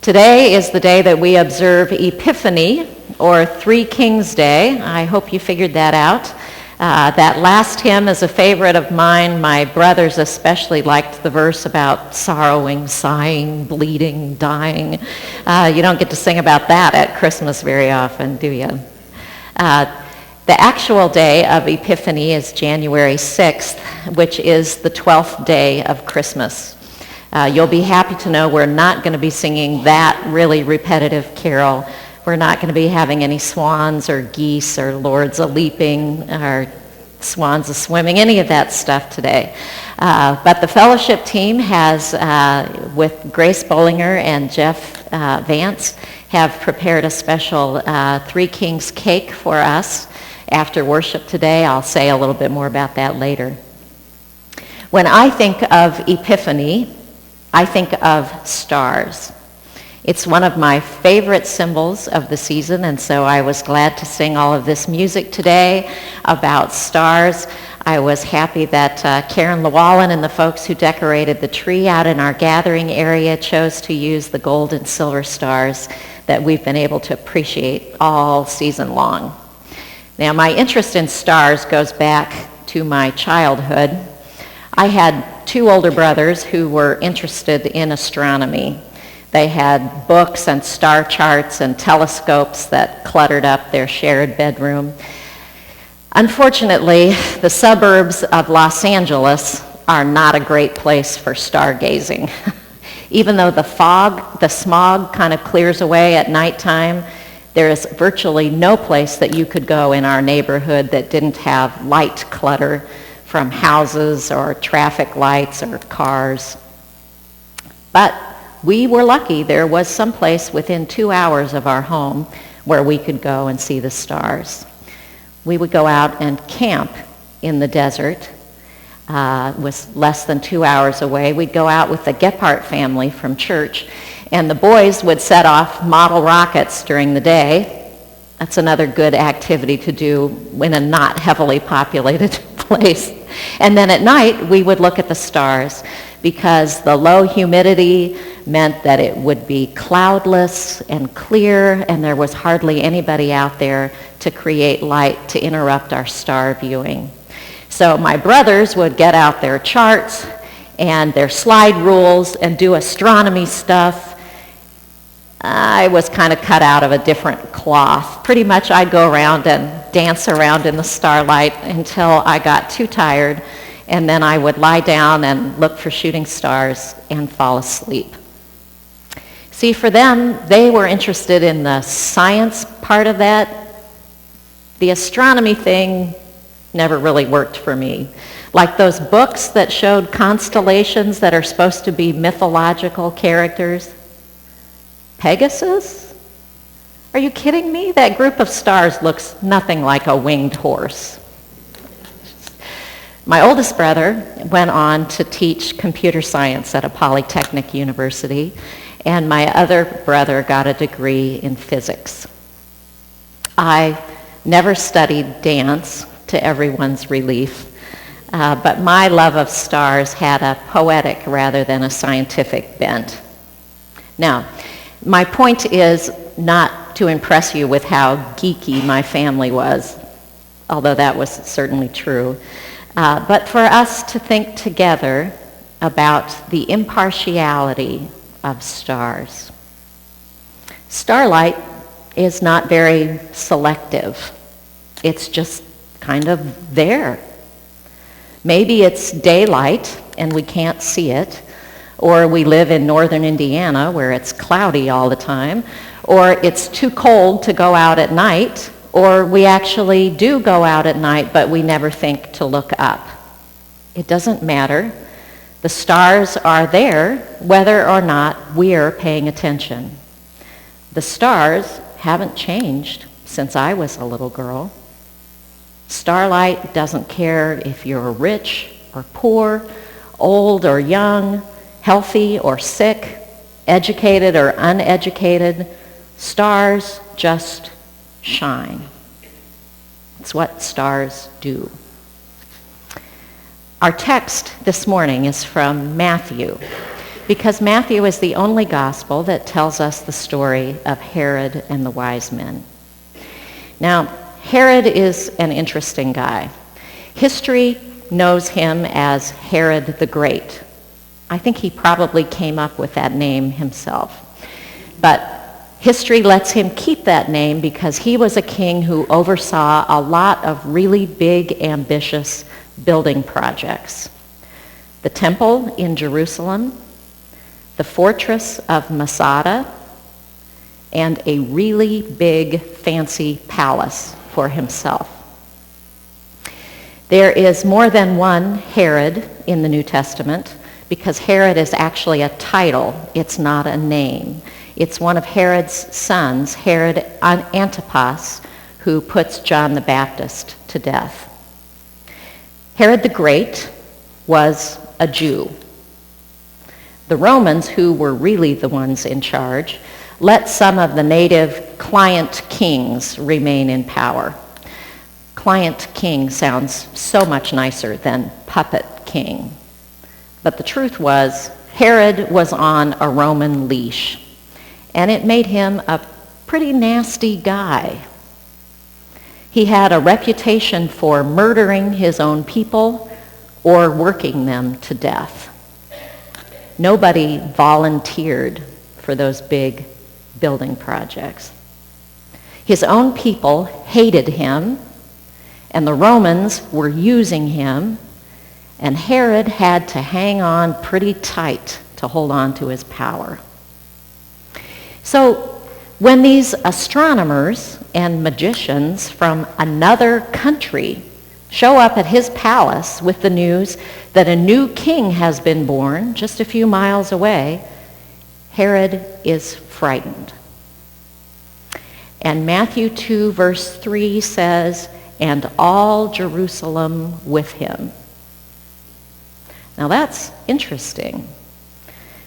Today is the day that we observe Epiphany, or Three Kings Day. I hope you figured that out. That last hymn is a favorite of mine. My brothers especially liked the verse about sorrowing, sighing, bleeding, dying. You don't get to sing about that at Christmas very often, do you? The actual day of Epiphany is January 6th, which is the 12th day of Christmas. You'll be happy to know we're not going to be singing that really repetitive carol. We're not going to be having any swans or geese or lords a-leaping or swans a-swimming, any of that stuff today. But the fellowship team has, with Grace Bollinger and Jeff Vance, have prepared a special Three Kings cake for us after worship today. I'll say a little bit more about that later. When I think of Epiphany, I think of stars. It's one of my favorite symbols of the season, and so I was glad to sing all of this music today about stars. I was happy that Karen Llewellyn and the folks who decorated the tree out in our gathering area chose to use the gold and silver stars that we've been able to appreciate all season long. Now, my interest in stars goes back to my childhood. I had two older brothers who were interested in astronomy. They had books and star charts and telescopes that cluttered up their shared bedroom. Unfortunately, the suburbs of Los Angeles are not a great place for stargazing. Even though the smog kind of clears away at nighttime, there is virtually no place that you could go in our neighborhood that didn't have light clutter from houses or traffic lights or cars. But we were lucky. There was some place within 2 hours of our home where we could go and see the stars. We would go out and camp in the desert. It was less than 2 hours away. We'd go out with the Gephardt family from church, and the boys would set off model rockets during the day. That's another good activity to do in a not heavily populated place. And then at night, we would look at the stars because the low humidity meant that it would be cloudless and clear, and there was hardly anybody out there to create light to interrupt our star viewing. So my brothers would get out their charts and their slide rules and do astronomy stuff. I was kind of cut out of a different cloth. Pretty much I'd go around and dance around in the starlight until I got too tired, and then I would lie down and look for shooting stars and fall asleep. See, for them, they were interested in the science part of that. The astronomy thing never really worked for me. Like those books that showed constellations that are supposed to be mythological characters. Pegasus? Are you kidding me? That group of stars looks nothing like a winged horse. My oldest brother went on to teach computer science at a polytechnic university, and my other brother got a degree in physics. I never studied dance, to everyone's relief, but my love of stars had a poetic rather than a scientific bent. Now, my point is not to impress you with how geeky my family was, although that was certainly true, but for us to think together about the impartiality of stars. Starlight is not very selective. It's just kind of there. Maybe it's daylight and we can't see it, or we live in northern Indiana where it's cloudy all the time, or it's too cold to go out at night, or we actually do go out at night but we never think to look up. It doesn't matter. The stars are there whether or not we're paying attention. The stars haven't changed since I was a little girl. Starlight doesn't care if you're rich or poor, old or young, healthy or sick, educated or uneducated. Stars just shine. It's what stars do. Our text this morning is from Matthew because Matthew is the only gospel that tells us the story of Herod and the wise men. Now, Herod is an interesting guy. History knows him as Herod the Great. I think he probably came up with that name himself. But history lets him keep that name because he was a king who oversaw a lot of really big, ambitious building projects. The temple in Jerusalem, the fortress of Masada, and a really big, fancy palace for himself. There is more than one Herod in the New Testament because Herod is actually a title. It's not a name. It's one of Herod's sons, Herod Antipas, who puts John the Baptist to death. Herod the Great was a Jew. The Romans, who were really the ones in charge, let some of the native client kings remain in power. Client king sounds so much nicer than puppet king. But the truth was, Herod was on a Roman leash, and it made him a pretty nasty guy. He had a reputation for murdering his own people or working them to death. Nobody volunteered for those big building projects. His own people hated him, and the Romans were using him, and Herod had to hang on pretty tight to hold on to his power. So when these astronomers and magicians from another country show up at his palace with the news that a new king has been born just a few miles away, Herod is frightened. And Matthew 2 verse 3 says, "And all Jerusalem with him." Now that's interesting,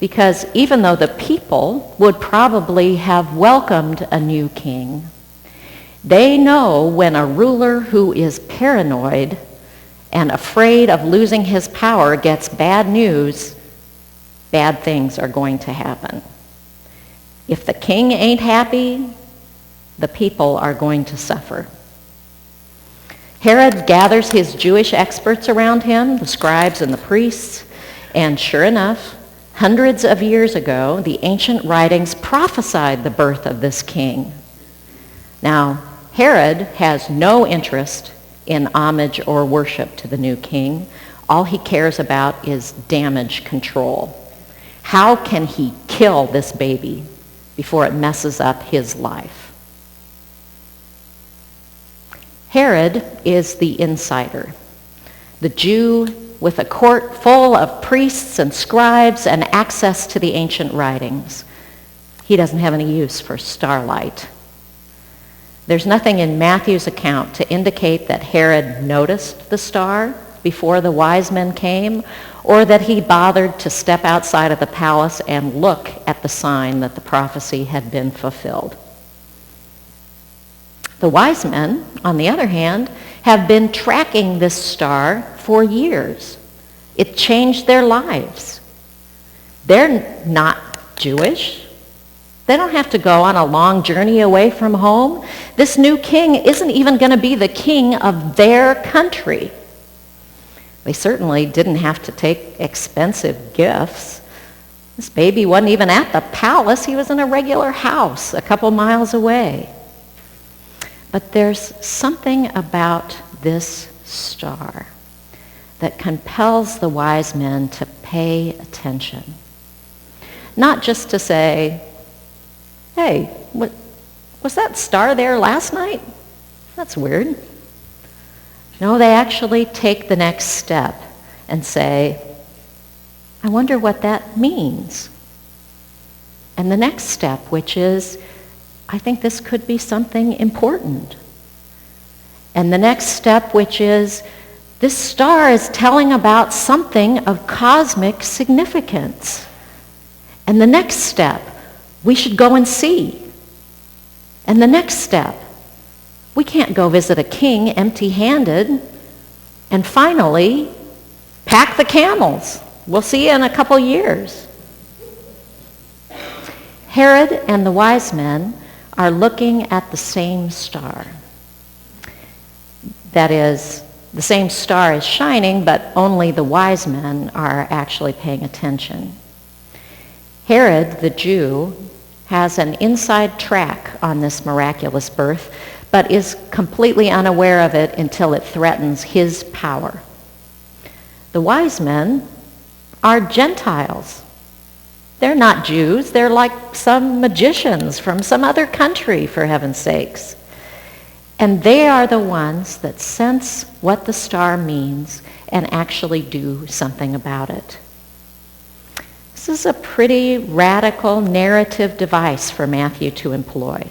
because even though the people would probably have welcomed a new king, they know when a ruler who is paranoid and afraid of losing his power gets bad news, bad things are going to happen. If the king ain't happy, the people are going to suffer. Herod gathers his Jewish experts around him, the scribes and the priests, and sure enough, hundreds of years ago, the ancient writings prophesied the birth of this king. Now, Herod has no interest in homage or worship to the new king. All he cares about is damage control. How can he kill this baby before it messes up his life? Herod is the insider, the Jew with a court full of priests and scribes and access to the ancient writings. He doesn't have any use for starlight. There's nothing in Matthew's account to indicate that Herod noticed the star before the wise men came, or that he bothered to step outside of the palace and look at the sign that the prophecy had been fulfilled. The wise men, on the other hand, have been tracking this star for years. It changed their lives. They're not Jewish. They don't have to go on a long journey away from home. This new king isn't even going to be the king of their country. They certainly didn't have to take expensive gifts. This baby wasn't even at the palace. He was in a regular house a couple miles away. But there's something about this star that compels the wise men to pay attention. Not just to say, "Hey, was that star there last night? That's weird." No, they actually take the next step and say, "I wonder what that means." And the next step, which is, "I think this could be something important." And the next step, which is, this star is telling about something of cosmic significance. And the next step, we should go and see. And the next step, we can't go visit a king empty-handed. And finally, pack the camels. We'll see you in a couple years. Herod and the wise men are looking at the same star. That is, the same star is shining, but only the wise men are actually paying attention. Herod, the Jew, has an inside track on this miraculous birth, but is completely unaware of it until it threatens his power. The wise men are Gentiles. They're not Jews. They're like some magicians from some other country, for heaven's sakes. And they are the ones that sense what the star means and actually do something about it. This is a pretty radical narrative device for Matthew to employ.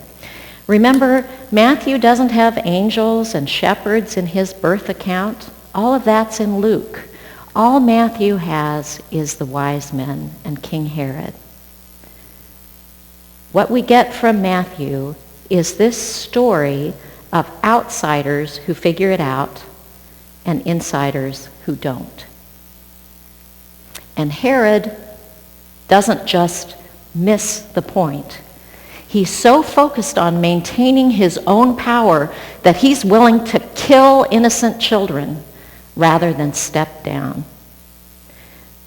Remember, Matthew doesn't have angels and shepherds in his birth account. All of that's in Luke. All Matthew has is the wise men and King Herod. What we get from Matthew is this story of outsiders who figure it out and insiders who don't. And Herod doesn't just miss the point. He's so focused on maintaining his own power that he's willing to kill innocent children rather than step down.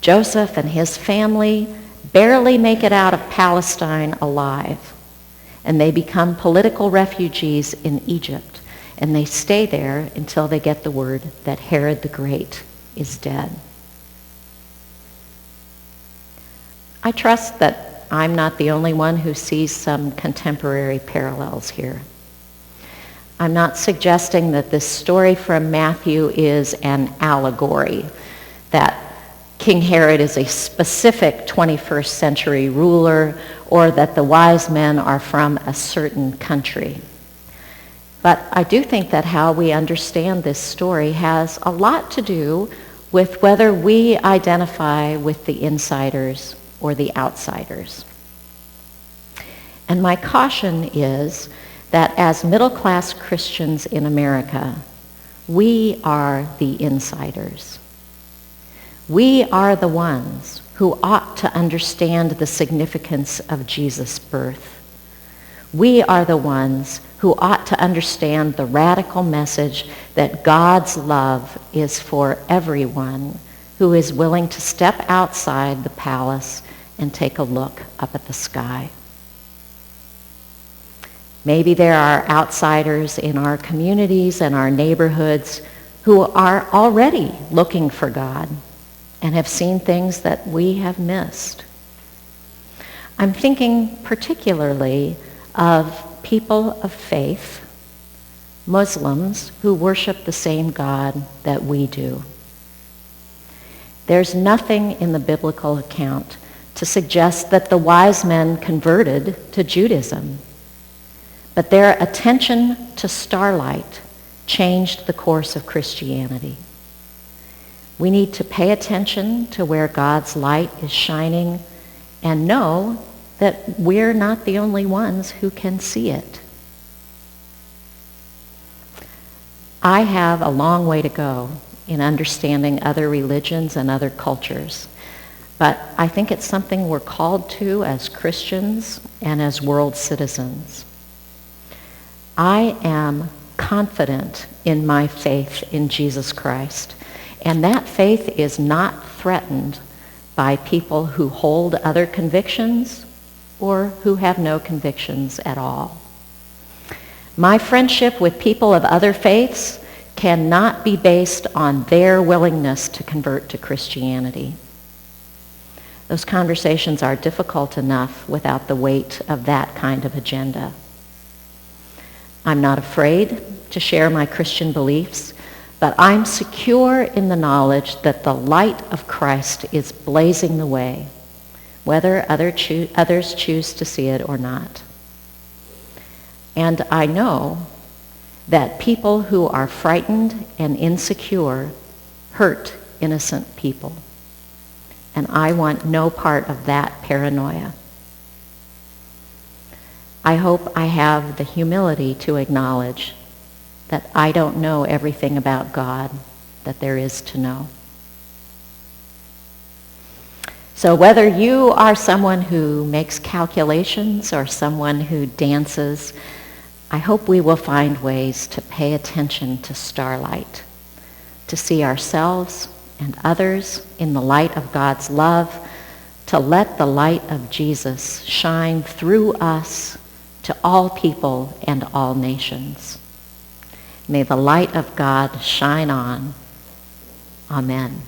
Joseph and his family barely make it out of Palestine alive, and they become political refugees in Egypt, and they stay there until they get the word that Herod the Great is dead. I trust that I'm not the only one who sees some contemporary parallels here. I'm not suggesting that this story from Matthew is an allegory, that King Herod is a specific 21st century ruler, or that the wise men are from a certain country. But I do think that how we understand this story has a lot to do with whether we identify with the insiders or the outsiders. And my caution is that as middle-class Christians in America, we are the insiders. We are the ones who ought to understand the significance of Jesus' birth. We are the ones who ought to understand the radical message that God's love is for everyone who is willing to step outside the palace and take a look up at the sky. Maybe there are outsiders in our communities and our neighborhoods who are already looking for God and have seen things that we have missed. I'm thinking particularly of people of faith, Muslims who worship the same God that we do. There's nothing in the biblical account to suggest that the wise men converted to Judaism, but their attention to starlight changed the course of Christianity. We need to pay attention to where God's light is shining and know that we're not the only ones who can see it. I have a long way to go in understanding other religions and other cultures, but I think it's something we're called to as Christians and as world citizens. I am confident in my faith in Jesus Christ, and that faith is not threatened by people who hold other convictions or who have no convictions at all. My friendship with people of other faiths cannot be based on their willingness to convert to Christianity. Those conversations are difficult enough without the weight of that kind of agenda. I'm not afraid to share my Christian beliefs, but I'm secure in the knowledge that the light of Christ is blazing the way, whether others choose to see it or not. And I know that people who are frightened and insecure hurt innocent people. And I want no part of that paranoia. I hope I have the humility to acknowledge that I don't know everything about God that there is to know. So So whether you are someone who makes calculations or someone who dances, I hope we will find ways to pay attention to starlight, to see ourselves and others in the light of God's love, to let the light of Jesus shine through us to all people and all nations. May the light of God shine on. Amen.